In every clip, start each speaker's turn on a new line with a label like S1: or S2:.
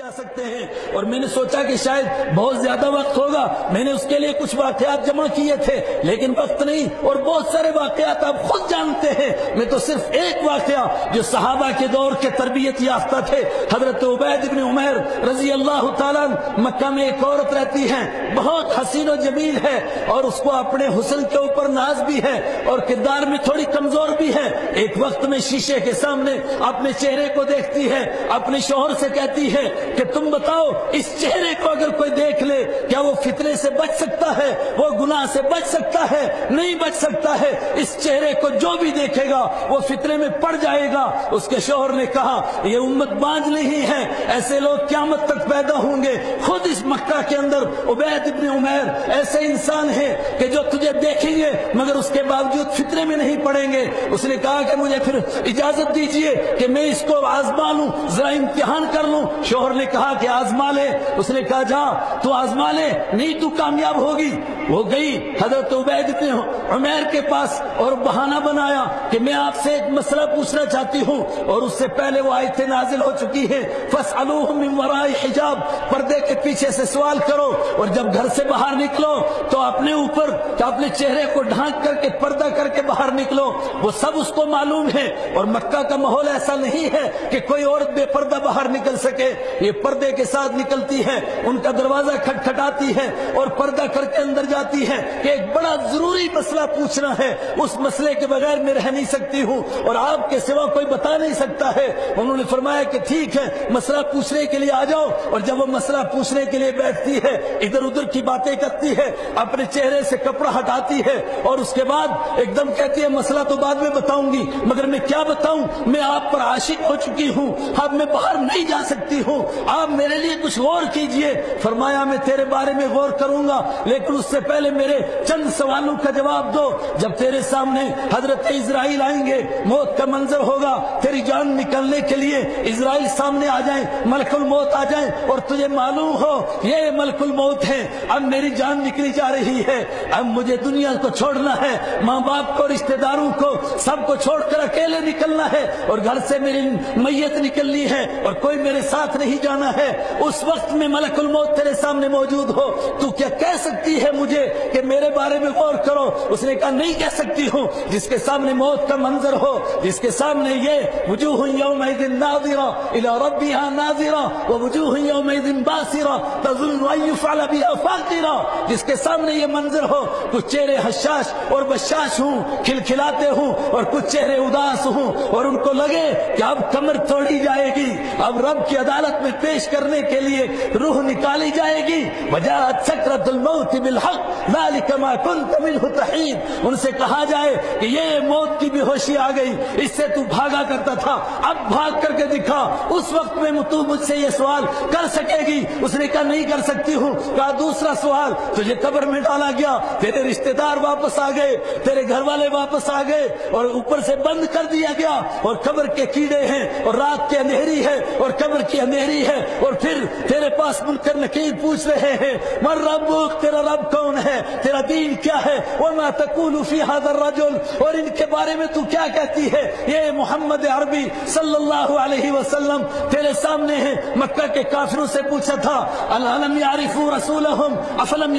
S1: جا سکتے ہیں، اور میں نے سوچا کہ شاید بہت زیادہ وقت ہوگا، میں نے اس کے لیے کچھ واقعات جمع کیے تھے، لیکن وقت نہیں، اور بہت سارے واقعات آپ خود جانتے ہیں۔ میں تو صرف ایک واقعہ جو صحابہ کے دور کے تربیت یافتہ تھے، حضرت عبید بن عمیر رضی اللہ تعالیٰ، مکہ میں ایک عورت رہتی ہے، بہت حسین و جمیل ہے، اور اس کو اپنے حسن کے اوپر ناز بھی ہے، اور کردار میں تھوڑی کمزور بھی ہے۔ ایک وقت میں شیشے کے سامنے اپنے چہرے کو دیکھتی ہے، اپنے شوہر سے کہتی ہے کہ تم بتاؤ اس چہرے کو اگر کوئی دیکھ لے کیا وہ فتنے سے بچ سکتا ہے، وہ گناہ سے بچ سکتا ہے؟ نہیں بچ سکتا ہے۔ اس چہرے کو جو بھی دیکھے گا وہ فتنے میں پڑ جائے گا۔ اس کے شوہر نے کہا یہ امت بانج نہیں ہے، ایسے لوگ قیامت تک پیدا ہوں گے۔ خود اس مکہ کے اندر عبید بن عمیر ایسے انسان ہیں کہ جو تجھے دیکھیں گے مگر اس کے باوجود فتنے میں نہیں پڑیں گے۔ اس نے کہا کہ مجھے پھر اجازت دیجئے کہ میں اس کو آزما لوں، ذرا امتحان کر لوں۔ شوہر نے کہا کہ آزما لے۔ اس نے کہا جا تو آزما لے، نہیں تو کامیاب ہوگی۔ وہ گئی حضرت عبید بن عمیر کے پاس اور بہانہ بنایا کہ میں آپ سے ایک مسئلہ پوچھنا چاہتی ہوں، اور اس سے پہلے وہ آیتیں نازل ہو چکی ہیں، فَاسْأَلُوهُم مِّن وَرَاءِ حِجَاب، پردے کے پیچھے سے سوال کرو، اور جب گھر سے باہر نکلو تو اپنے اوپر اپنے چہرے کو ڈھانک کر کے پردہ کر کے باہر نکلو۔ وہ سب اس کو معلوم ہے، اور مکہ کا ماحول ایسا نہیں ہے کہ کوئی عورت بے پردہ باہر نکل سکے، یہ پردے کے ساتھ نکلتی ہے، ان کا دروازہ کھٹکھٹاتی ہے اور پردہ کر کے اندر جاتی ہے کہ ایک بڑا ضروری مسئلہ پوچھنا ہے، اس مسئلے کے بغیر میں رہ نہیں سکتی ہوں اور آپ کے سوا کوئی بتا نہیں سکتا ہے۔ انہوں نے فرمایا کہ ٹھیک ہے، مسئلہ پوچھنے کے لیے آ جاؤ۔ اور جب وہ مسئلہ پوچھنے کے لیے بیٹھتی ہے، ادھر ادھر کی باتیں کرتی ہے، اپنے چہرے سے کپڑا ہٹاتی ہے، اور اس کے بعد ایک دم کہتی ہے مسئلہ تو بعد میں بتاؤں گی، مگر میں کیا بتاؤں، میں آپ پر عاشق ہو چکی ہوں، اب میں باہر نہیں جا سکتی ہوں، آپ میرے لیے کچھ غور کیجئے۔ فرمایا میں تیرے بارے میں غور کروں گا، لیکن اس سے پہلے میرے چند سوالوں کا جواب دو۔ جب تیرے سامنے حضرت اسرائیل آئیں گے، موت کا منظر ہوگا، تیری جان نکلنے کے لیے اسرائیل سامنے آ جائیں، ملک الموت آ جائیں، اور تجھے معلوم ہو یہ ملک الموت ہے، اب میری جان نکلی جا رہی ہے، اب مجھے دنیا کو چھوڑنا ہے، ماں باپ کو، رشتہ داروں کو، سب کو چھوڑ کر اکیلے نکلنا ہے، اور گھر سے میری میت نکلنی ہے، اور کوئی میرے ساتھ نہیں جانا ہے۔ اس وقت میں ملک الموت تیرے سامنے موجود ہو، تو کیا کہہ سکتی ہے مجھے کہ میرے بارے میں غور کرو؟ اس نے کہا نہیں کہہ سکتی ہوں۔ جس کے سامنے موت کا منظر ہو، جس کے سامنے یہ وجوہ یومئذ ناظرہ الی ربها ناظرہ ووجوہ یومئذ باسرہ تظن ان یفعل بها فاقرہ، جس کے سامنے یہ منظر ہو، کچھ چہرے حشاش اور بشاش ہوں، کھلکھلاتے ہوں، اور کچھ چہرے اداس ہوں، اور ان کو لگے کہ اب کمر توڑی جائے گی، اب رب کی عدالت میں پیش کرنے کے لیے روح نکالی جائے گی۔ وجاءت سکرۃ الموت بالحق ذلک ما كنت منہ تحید، ان سے کہا جائے کہ یہ موت کی بے ہوشی آ گئی، اس سے تو بھاگا کرتا تھا، اب بھاگ کر کے دکھا، اس وقت میں تو مجھ سے یہ سوال کر سکے گی؟ اس نے کہا نہیں کر سکتی ہوں۔ کہا دوسرا سوال، تجھے قبر میں ڈالا گیا، تیرے رشتہ دار واپس آ گئے، تیرے گھر والے واپس آ گئے، اور اوپر سے بند کر دیا گیا، اور قبر کے کیڑے ہیں، اور رات کی اندھیری ہے، اور قبر کی اندھیری ہے، اور پھر تیرے پاس منکر نکیر پوچھ رہے ہیں من ربک، تیرا رب کون ہے، تیرا دین کیا ہے، وما تقول فی ھذا الرجل، اور ان کے بارے میں تو کیا کہتی ہے؟ یہ محمد عربی صلی اللہ علیہ وسلم تیرے سامنے ہے۔ مکہ کے کافروں سے پوچھا تھا الم یعرفوا رسولہم افلم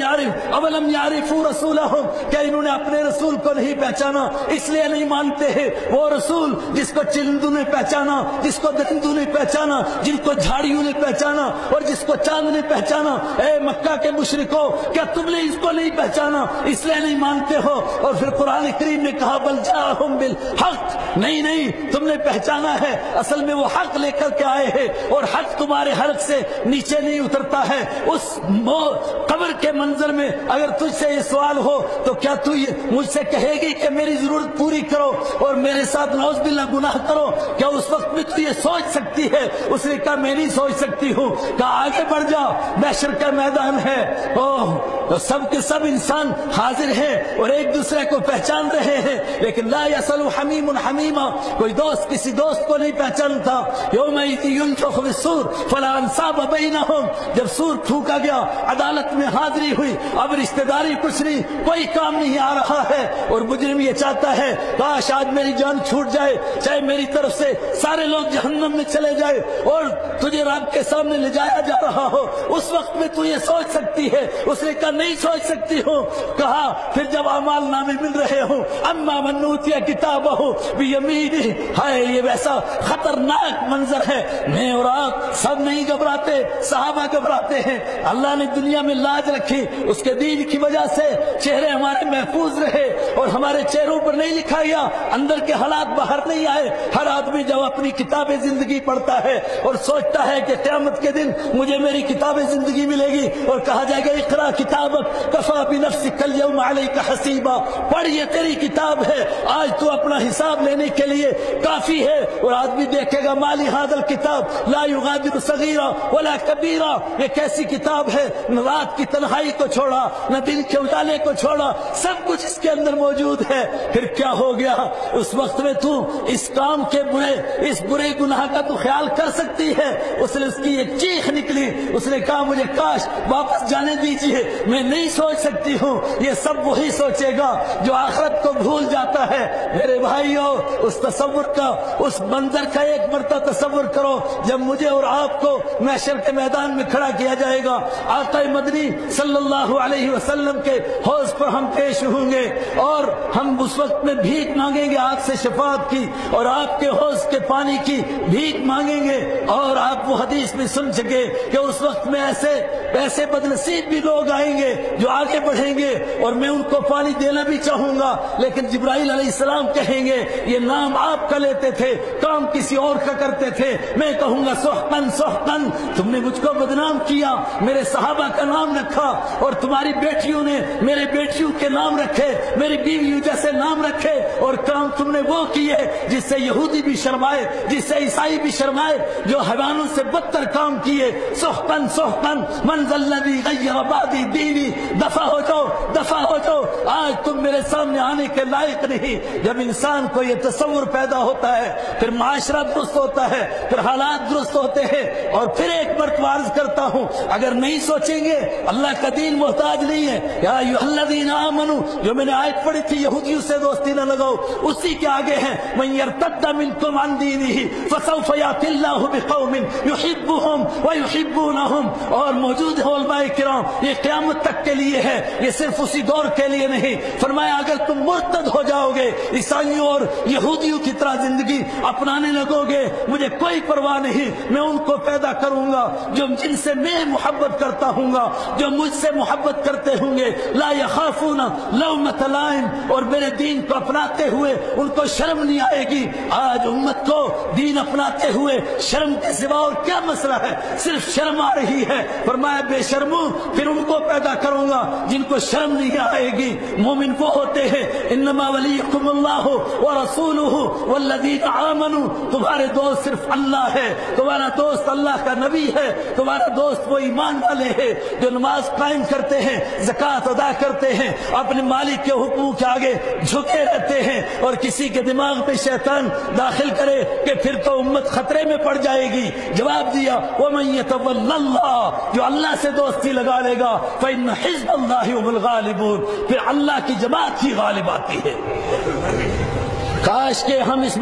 S1: یعرفوا رسولہم، کیا انہوں نے اپنے رسول کو نہیں پہچانا، اس لیے نہیں مانتے ہیں؟ وہ رسول جس کو چرندوں نے پہچانا، جس کو درندوں نے پہچانا، جن کو جھاڑیوں نے پہچانا، اور جس کو چاند نے پہچانا، اے مکہ کے مشرکو کیا تم نے اس کو نہیں پہچانا، اس لیے نہیں مانتے ہو؟ اور پھر قرآن کریم نے کہا بل جاءہم بالحق، نہیں تم نے پہچانا ہے، اصل میں وہ حق لے کر کے آئے ہیں، اور حق تمہارے حلق سے نیچے نہیں اترتا ہے۔ اس قبر کے منظر میں اگر تجھ سے یہ سوال ہو تو کیا تو مجھ سے کہے گی کہ میری ضرورت پوری کرو اور میرے ساتھ نعوذ باللہ گناہ کرو؟ کیا اس وقت میں تو یہ سوچ سکتی ہے؟ اس نے کہا میں نہیں سوچ سکتی ہوں۔ کہا آگے بڑھ جا، محشر کا میدان ہے، سب کے سب انسان حاضر ہیں اور ایک دوسرے کو پہچان رہے ہیں، لیکن لا یسأل حمیم حمیما، کوئی دوست کسی دوست کو نہیں پہچانتا۔ یومئذ ینفخ فی الصور فلا انصاب بینہم، جب سور پھونکا گیا، عدالت میں حاضری ہوئی، اب رشتہ داری کچھ نہیں، کوئی کام نہیں آ رہا ہے، اور مجرم یہ چاہتا ہے کاش آج میری جان چھوٹ جائے، چاہے میری طرف سے سارے لوگ جہنم میں چلے جائے، اور تجھے تجھے رب کے سامنے لے جایا جا رہا ہو، اس وقت میں تو یہ سوچ سکتی ہے؟ اس نے کہا نہیں سوچ سکتی ہوں۔ کہا پھر جب اعمال نامے مل رہے ہوں، اما من اوتی کتابہ بیمینہ، ہائے یہ ویسا خطرناک منظر ہے، میں اور آپ سب نہیں گھبراتے، صحابہ گھبراتے ہیں۔ اللہ نے دنیا میں لاج رکھی، اس کے دین کی وجہ سے چہرے ہمارے محفوظ رہے، اور ہمارے چہروں پر نہیں لکھا گیا، اندر کے حالات باہر نہیں آئے۔ ہر آدمی جب اپنی کتاب زندگی پڑھتا ہے اور سوچتا ہے کہ قیامت کے دن مجھے میری کتاب زندگی ملے گی، اور کہا جائے گا اقرا کتابک کفی بنفسک اليوم علیک حسیبا، پڑھ یہ تیری کتاب ہے، آج تو اپنا حساب لینے کے لیے کافی ہے۔ اور آدمی دیکھے گا مالی ھذا الکتاب لا یغادر صغیرا ولا کبیرا، یہ کیسی کتاب ہے، نہ رات کی تنہائی کو چھوڑا، نہ دن کے اجالے کو چھوڑا، سب کچھ اس کے اندر موجود ہے۔ پھر کیا ہو گیا؟ اس وقت میں تو اس کام کے اس برے گناہ کا تو خیال کر سکتی ہے۔ اس نے اس کی ایک چیخ نکلی، اس نے کہا مجھے کاش واپس جانے دیجیے، میں نہیں سوچ سکتی ہوں۔ یہ سب وہی سوچے گا جو آخرت کو بھول جاتا ہے۔ میرے بھائیوں، اس تصور کا، اس منظر کا ایک مرتبہ تصور کرو، جب مجھے اور آپ کو محشر کے میدان میں کھڑا کیا جائے گا، آقا مدنی صلی اللہ علیہ وسلم کے حوض پر ہم پیش ہوں گے، اور ہم اس وقت میں بھیک مانگیں گے آپ سے شفاعت کی، اور آپ کے حوض کے پانی کی بھیک مانگیں گے۔ اور آپ وہ حدیث میں سن سکے کہ اس وقت میں ایسے بدنصیب بھی لوگ آئیں گے جو آگے بڑھیں گے، اور میں ان کو پانی دینا بھی چاہوں گا، لیکن جبرائیل علیہ السلام کہیں گے یہ نام آپ کا لیتے تھے، کام کسی اور کا کرتے تھے۔ میں کہوں گا سحقن سحقن، تم نے مجھ کو بدنام کیا، میرے صحابہ کا نام رکھا، اور تمہاری بیٹیوں نے میرے بیٹیوں کے نام رکھے، میری بیویوں جیسے نام رکھے، اور کام تم نے وہ کیے جس سے یہودی بھی شرمائے، جس سے عیسائی بھی شرمائے، جو حیوانوں سے بدتر کام کیے۔ سحقن سحقن من ذا الذی غیر بعدی دینی، دفع ہو جاؤ دفع ہو جاؤ، آج تم میرے سامنے آنے کے لائق نہیں۔ جب انسان کو یہ تصور پیدا ہوتا ہے، پھر معاشرہ درست ہوتا ہے، پھر حالات درست ہوتے ہیں۔ اور پھر ایک مرتبہ عرض کرتا ہوں، اگر نہیں سوچیں گے، اللہ کا دین محتاج نہیں ہے۔ یا ایھا الذین آمنوا، جو میں نے آیت پڑھی تھی یہودیوں سے دوستی نہ لگاؤ، اسی کے آگے ہیں من یرتد منکم عن دینہ فسوف یأتی اللہ بقوم یحبهم ویحبونہم۔ اور موجود ہے علماء کرام، یہ قیامت تک کے لیے ہے، یہ صرف اسی دور کے لیے نہیں۔ فرمایا اگر تم مرتد ہو جاؤ گے، عیسائیوں اور یہودیوں کی طرح زندگی اپنانے لگو گے، مجھے کوئی پرواہ نہیں، میں ان کو پیدا کروں گا جن سے میں محبت کرتا ہوں گا، جو مجھ سے محبت کرتے ہوں گے، لا یخافون لومۃ لائم، اور میرے دین کو اپناتے ہوئے ان کو شرم نہیں آئے گی۔ آج امت کو دین اپناتے ہوئے شرم کے سوا اور کیا مسئلہ ہے؟ صرف شرم آ رہی ہے۔ فرمایا بے شرموں، پھر ان کو پیدا کروں گا جن کو شرم نہیں آئے گی۔ مومن وہ ہوتے ہیں انما ولیکم اللہ ورسولہ والذین آمنوا، تمہارے دوست صرف اللہ ہے، تمہارا دوست اللہ کا نبی ہے، تمہارا دوست وہ ایمان والے ہیں جو نماز قائم کرتے ہیں، زکوٰۃ ادا کرتے ہیں، اپنے مالک کے حقوق کے آگے جھکے رہتے ہیں۔ اور کسی کے دماغ پہ شیطان داخل کرے کہ پھر تو امت خطرے میں پڑ جائے گی، جواب دیا ومن یتول اللہ، جو اللہ سے دوستی لگا لے گا فإن حزب اللہ هم الغالبون، پھر اللہ کی جماعت ہی غالب آتی ہے۔ کاش کہ ہم اس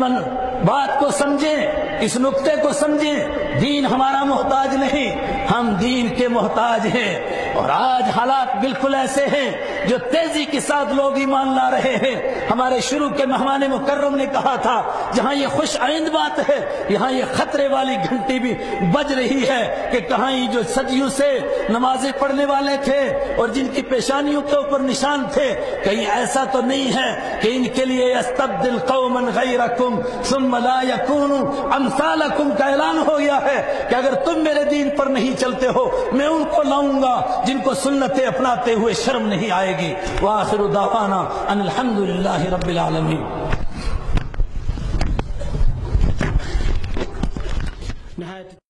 S1: بات کو سمجھیں، اس نقطے کو سمجھیں، دین ہمارا محتاج نہیں، ہم دین کے محتاج ہیں۔ اور آج حالات بالکل ایسے ہیں جو تیزی کے ساتھ لوگ ایمان لا رہے ہیں۔ ہمارے شروع کے مہمان مکرم نے کہا تھا جہاں یہ خوش آئند بات ہے، یہاں یہ خطرے والی گھنٹی بھی بج رہی ہے کہ کہاں یہ جو صدیوں سے نمازیں پڑھنے والے تھے اور جن کی پیشانیوں کے اوپر نشان تھے، کہیں ایسا تو نہیں ہے کہ ان کے لیے یستبدل قوما غیرکم ثم لا یکونوا امثالکم کا اعلان ہو گیا ہے کہ اگر تم میرے دین پر نہیں چلتے ہو، میں ان کو لاؤں گا جن کو سنتیں اپناتے ہوئے شرم نہیں آئے گی۔ وآخر دعوانا ان الحمدللہ رب العالمین۔